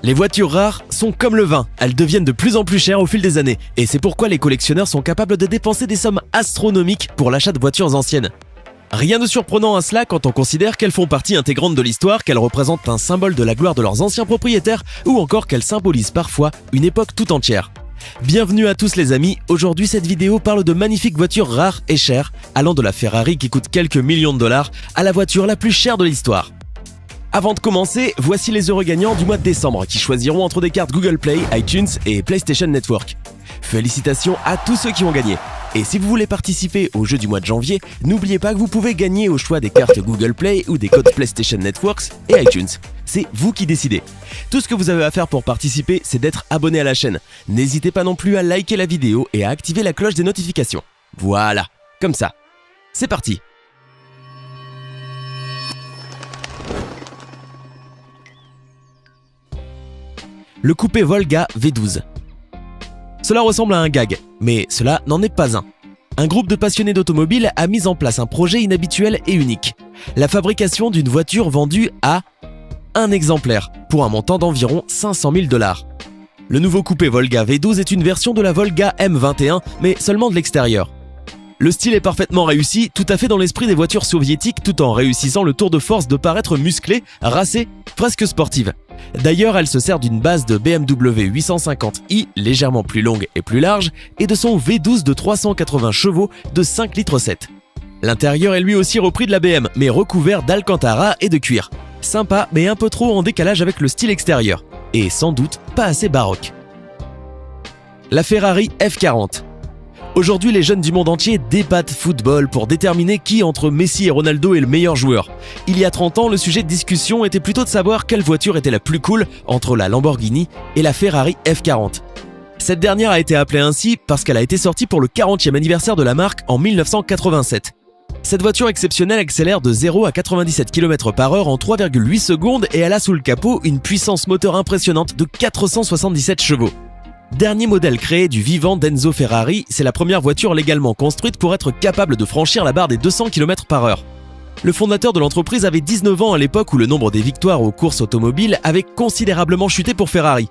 Les voitures rares sont comme le vin, elles deviennent de plus en plus chères au fil des années, et c'est pourquoi les collectionneurs sont capables de dépenser des sommes astronomiques pour l'achat de voitures anciennes. Rien de surprenant à cela quand on considère qu'elles font partie intégrante de l'histoire, qu'elles représentent un symbole de la gloire de leurs anciens propriétaires, ou encore qu'elles symbolisent parfois une époque tout entière. Bienvenue à tous les amis, aujourd'hui cette vidéo parle de magnifiques voitures rares et chères, allant de la Ferrari qui coûte quelques millions de dollars à la voiture la plus chère de l'histoire. Avant de commencer, voici les heureux gagnants du mois de décembre qui choisiront entre des cartes Google Play, iTunes et PlayStation Network. Félicitations à tous ceux qui ont gagné. Et si vous voulez participer au jeu du mois de janvier, n'oubliez pas que vous pouvez gagner au choix des cartes Google Play ou des codes PlayStation Networks et iTunes. C'est vous qui décidez. Tout ce que vous avez à faire pour participer, c'est d'être abonné à la chaîne. N'hésitez pas non plus à liker la vidéo et à activer la cloche des notifications. Voilà, comme ça. C'est parti. Le coupé Volga V12. Cela ressemble à un gag, mais cela n'en est pas un. Un groupe de passionnés d'automobile a mis en place un projet inhabituel et unique. La fabrication d'une voiture vendue à un exemplaire, pour un montant d'environ 500 000 $. Le nouveau coupé Volga V12 est une version de la Volga M21, mais seulement de l'extérieur. Le style est parfaitement réussi, tout à fait dans l'esprit des voitures soviétiques, tout en réussissant le tour de force de paraître musclée, racée, presque sportive. D'ailleurs, elle se sert d'une base de BMW 850i légèrement plus longue et plus large et de son V12 de 380 chevaux de 5,7 litres. L'intérieur est lui aussi repris de la BM, mais recouvert d'Alcantara et de cuir. Sympa, mais un peu trop en décalage avec le style extérieur. Et sans doute pas assez baroque. La Ferrari F40. Aujourd'hui, les jeunes du monde entier débattent football pour déterminer qui entre Messi et Ronaldo est le meilleur joueur. Il y a 30 ans, le sujet de discussion était plutôt de savoir quelle voiture était la plus cool entre la Lamborghini et la Ferrari F40. Cette dernière a été appelée ainsi parce qu'elle a été sortie pour le 40e anniversaire de la marque en 1987. Cette voiture exceptionnelle accélère de 0 à 97 km/h en 3,8 secondes et elle a sous le capot une puissance moteur impressionnante de 477 chevaux. Dernier modèle créé du vivant d'Enzo Ferrari, c'est la première voiture légalement construite pour être capable de franchir la barre des 200 km/h. Le fondateur de l'entreprise avait 19 ans à l'époque où le nombre des victoires aux courses automobiles avait considérablement chuté pour Ferrari.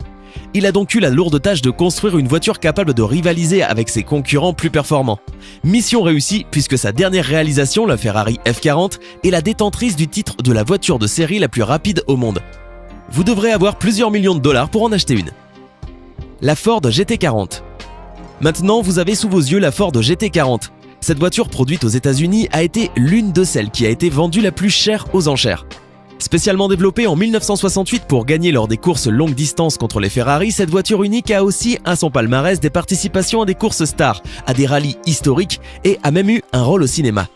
Il a donc eu la lourde tâche de construire une voiture capable de rivaliser avec ses concurrents plus performants. Mission réussie puisque sa dernière réalisation, la Ferrari F40, est la détentrice du titre de la voiture de série la plus rapide au monde. Vous devrez avoir plusieurs millions de dollars pour en acheter une. La Ford GT40. Maintenant, vous avez sous vos yeux la Ford GT40. Cette voiture produite aux États-Unis a été l'une de celles qui a été vendue la plus chère aux enchères. Spécialement développée en 1968 pour gagner lors des courses longue distance contre les Ferrari, cette voiture unique a aussi à son palmarès des participations à des courses stars, à des rallyes historiques et a même eu un rôle au cinéma.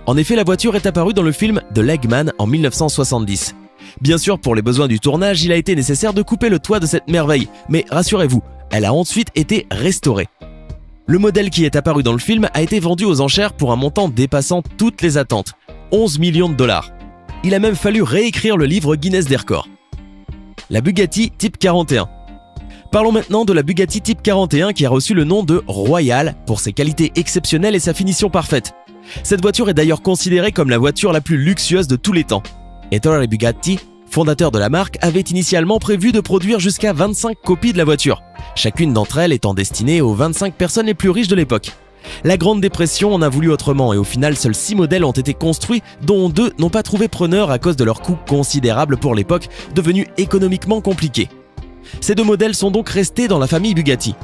En effet, la voiture est apparue dans le film The Legman en 1970. Bien sûr, pour les besoins du tournage, il a été nécessaire de couper le toit de cette merveille, mais rassurez-vous, elle a ensuite été restaurée. Le modèle qui est apparu dans le film a été vendu aux enchères pour un montant dépassant toutes les attentes, 11 millions de dollars. Il a même fallu réécrire le livre Guinness des records. La Bugatti Type 41. Parlons maintenant de la Bugatti Type 41 qui a reçu le nom de Royale pour ses qualités exceptionnelles et sa finition parfaite. Cette voiture est d'ailleurs considérée comme la voiture la plus luxueuse de tous les temps. Ettore Bugatti, fondateur de la marque, avait initialement prévu de produire jusqu'à 25 copies de la voiture, chacune d'entre elles étant destinée aux 25 personnes les plus riches de l'époque. La Grande Dépression en a voulu autrement et au final seuls 6 modèles ont été construits dont 2 n'ont pas trouvé preneur à cause de leur coût considérable pour l'époque, devenu économiquement compliqué. Ces 2 modèles sont donc restés dans la famille Bugatti.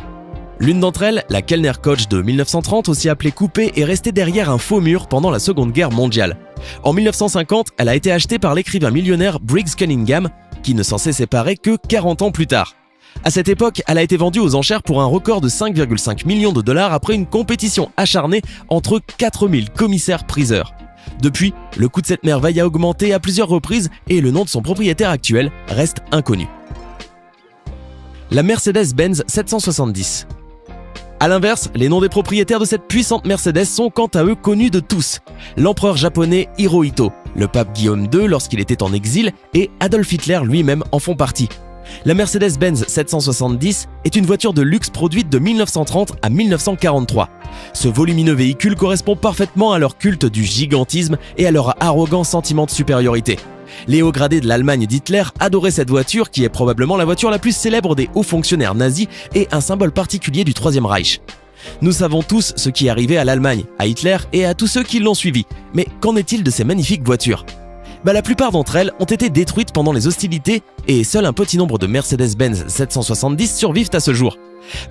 L'une d'entre elles, la Kellner Coach de 1930, aussi appelée coupé, est restée derrière un faux mur pendant la Seconde Guerre mondiale. En 1950, elle a été achetée par l'écrivain millionnaire Briggs Cunningham, qui ne s'en s'est séparé que 40 ans plus tard. À cette époque, elle a été vendue aux enchères pour un record de 5,5 millions de dollars après une compétition acharnée entre 4000 commissaires-priseurs. Depuis, le coût de cette merveille a augmenté à plusieurs reprises et le nom de son propriétaire actuel reste inconnu. La Mercedes-Benz 770. A l'inverse, les noms des propriétaires de cette puissante Mercedes sont quant à eux connus de tous. L'empereur japonais Hirohito, le pape Guillaume II lorsqu'il était en exil et Adolf Hitler lui-même en font partie. La Mercedes-Benz 770 est une voiture de luxe produite de 1930 à 1943. Ce volumineux véhicule correspond parfaitement à leur culte du gigantisme et à leur arrogant sentiment de supériorité. Les hauts gradés de l'Allemagne d'Hitler adoraient cette voiture qui est probablement la voiture la plus célèbre des hauts fonctionnaires nazis et un symbole particulier du Troisième Reich. Nous savons tous ce qui est arrivé à l'Allemagne, à Hitler et à tous ceux qui l'ont suivi. Mais qu'en est-il de ces magnifiques voitures ? La plupart d'entre elles ont été détruites pendant les hostilités et seul un petit nombre de Mercedes-Benz 770 survivent à ce jour.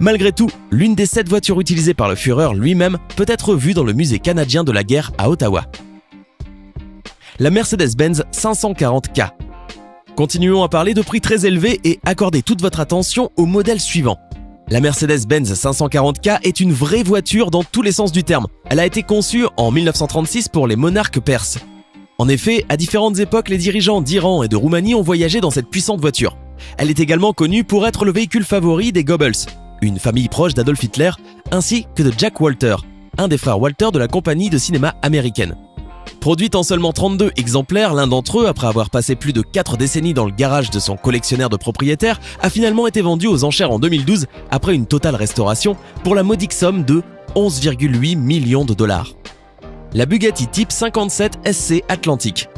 Malgré tout, l'une des 7 voitures utilisées par le Führer lui-même peut être vue dans le musée canadien de la guerre à Ottawa. La Mercedes-Benz 540K. Continuons à parler de prix très élevés et accordez toute votre attention au modèle suivant. La Mercedes-Benz 540K est une vraie voiture dans tous les sens du terme. Elle a été conçue en 1936 pour les monarques perses. En effet, à différentes époques, les dirigeants d'Iran et de Roumanie ont voyagé dans cette puissante voiture. Elle est également connue pour être le véhicule favori des Goebbels, une famille proche d'Adolf Hitler, ainsi que de Jack Walter, un des frères Walter de la compagnie de cinéma américaine. Produite en seulement 32 exemplaires, l'un d'entre eux, après avoir passé plus de 4 décennies dans le garage de son collectionneur de propriétaires, a finalement été vendu aux enchères en 2012 après une totale restauration pour la modique somme de 11,8 millions de dollars. La Bugatti Type 57 SC Atlantic.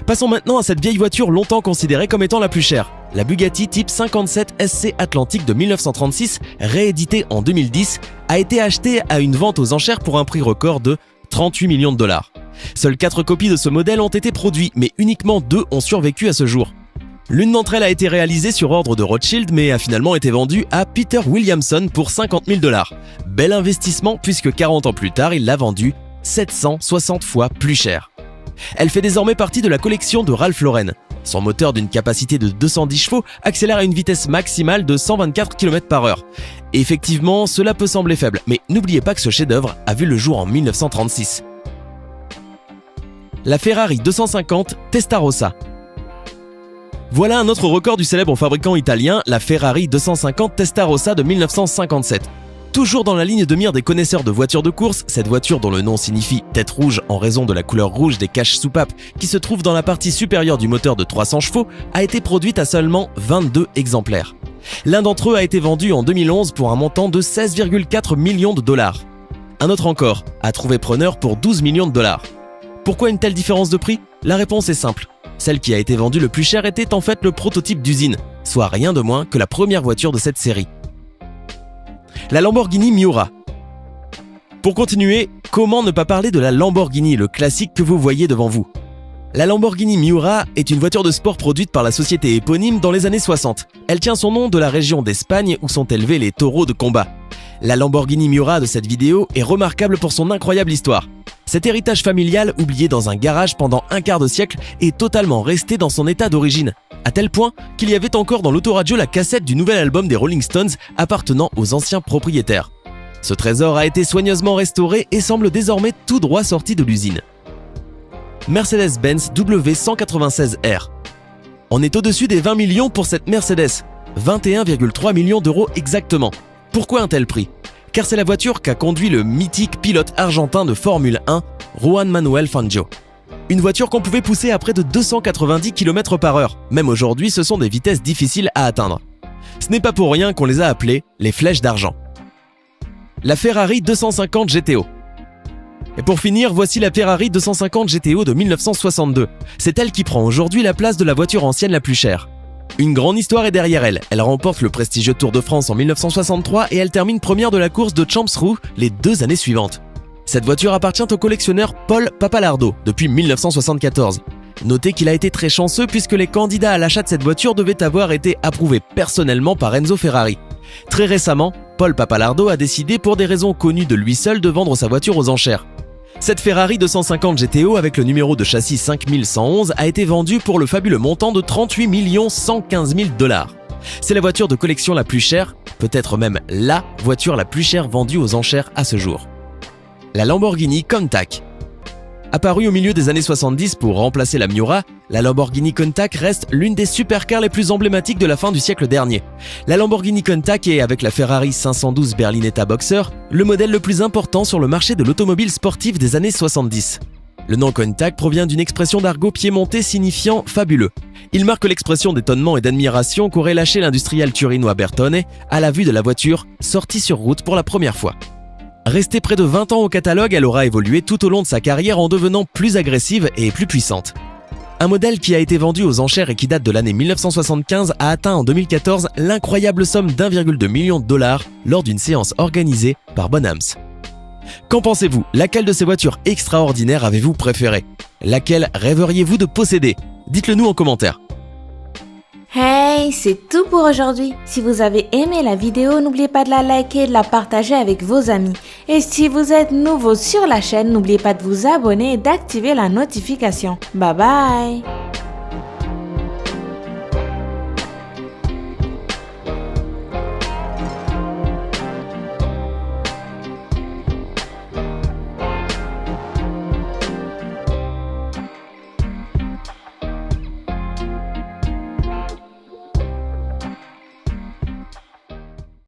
Passons maintenant à cette vieille voiture longtemps considérée comme étant la plus chère. La Bugatti Type 57 SC Atlantic de 1936, rééditée en 2010, a été achetée à une vente aux enchères pour un prix record de 38 millions de dollars. Seules 4 copies de ce modèle ont été produites, mais uniquement 2 ont survécu à ce jour. L'une d'entre elles a été réalisée sur ordre de Rothschild, mais a finalement été vendue à Peter Williamson pour 50 000 dollars. Bel investissement puisque 40 ans plus tard, il l'a vendue 760 fois plus cher. Elle fait désormais partie de la collection de Ralph Lauren. Son moteur d'une capacité de 210 chevaux accélère à une vitesse maximale de 124 km/h. Et effectivement, cela peut sembler faible, mais n'oubliez pas que ce chef-d'œuvre a vu le jour en 1936. La Ferrari 250 Testarossa. Voilà un autre record du célèbre fabricant italien, la Ferrari 250 Testarossa de 1957. Toujours dans la ligne de mire des connaisseurs de voitures de course, cette voiture dont le nom signifie tête rouge en raison de la couleur rouge des caches-soupapes qui se trouvent dans la partie supérieure du moteur de 300 chevaux, a été produite à seulement 22 exemplaires. L'un d'entre eux a été vendu en 2011 pour un montant de 16,4 millions de dollars. Un autre encore a trouvé preneur pour 12 millions de dollars. Pourquoi une telle différence de prix ? La réponse est simple. Celle qui a été vendue le plus cher était en fait le prototype d'usine, soit rien de moins que la première voiture de cette série. La Lamborghini Miura. Pour continuer, comment ne pas parler de la Lamborghini, le classique que vous voyez devant vous ? La Lamborghini Miura est une voiture de sport produite par la société éponyme dans les années 60. Elle tient son nom de la région d'Espagne où sont élevés les taureaux de combat. La Lamborghini Miura de cette vidéo est remarquable pour son incroyable histoire. Cet héritage familial, oublié dans un garage pendant un quart de siècle, est totalement resté dans son état d'origine, à tel point qu'il y avait encore dans l'autoradio la cassette du nouvel album des Rolling Stones appartenant aux anciens propriétaires. Ce trésor a été soigneusement restauré et semble désormais tout droit sorti de l'usine. Mercedes-Benz W196R. On est au-dessus des 20 millions pour cette Mercedes, 21,3 millions d'euros exactement. Pourquoi un tel prix ? Car c'est la voiture qu'a conduit le mythique pilote argentin de Formule 1, Juan Manuel Fangio. Une voiture qu'on pouvait pousser à près de 290 km/h. Même aujourd'hui, ce sont des vitesses difficiles à atteindre. Ce n'est pas pour rien qu'on les a appelées les flèches d'argent. La Ferrari 250 GTO. Et pour finir, voici la Ferrari 250 GTO de 1962. C'est elle qui prend aujourd'hui la place de la voiture ancienne la plus chère. Une grande histoire est derrière elle. Elle remporte le prestigieux Tour de France en 1963 et elle termine première de la course de Champs Roux les 2 années suivantes. Cette voiture appartient au collectionneur Paul Papalardo depuis 1974. Notez qu'il a été très chanceux puisque les candidats à l'achat de cette voiture devaient avoir été approuvés personnellement par Enzo Ferrari. Très récemment, Paul Papalardo a décidé pour des raisons connues de lui seul de vendre sa voiture aux enchères. Cette Ferrari 250 GTO avec le numéro de châssis 5111 a été vendue pour le fabuleux montant de 38 115 000 dollars. C'est la voiture de collection la plus chère, peut-être même la voiture la plus chère vendue aux enchères à ce jour. La Lamborghini Countach. Apparue au milieu des années 70 pour remplacer la Miura, la Lamborghini Countach reste l'une des supercars les plus emblématiques de la fin du siècle dernier. La Lamborghini Countach est, avec la Ferrari 512 Berlinetta Boxer, le modèle le plus important sur le marché de l'automobile sportive des années 70. Le nom Countach provient d'une expression d'argot piémontais signifiant « fabuleux ». Il marque l'expression d'étonnement et d'admiration qu'aurait lâché l'industriel turinois Bertone à la vue de la voiture sortie sur route pour la première fois. Restée près de 20 ans au catalogue, elle aura évolué tout au long de sa carrière en devenant plus agressive et plus puissante. Un modèle qui a été vendu aux enchères et qui date de l'année 1975 a atteint en 2014 l'incroyable somme d'1,2 million de dollars lors d'une séance organisée par Bonhams. Qu'en pensez-vous? Laquelle de ces voitures extraordinaires avez-vous préférée? Laquelle rêveriez-vous de posséder? Dites-le nous en commentaire. Hey, c'est tout pour aujourd'hui. Si vous avez aimé la vidéo, n'oubliez pas de la liker et de la partager avec vos amis. Et si vous êtes nouveau sur la chaîne, n'oubliez pas de vous abonner et d'activer la notification. Bye bye!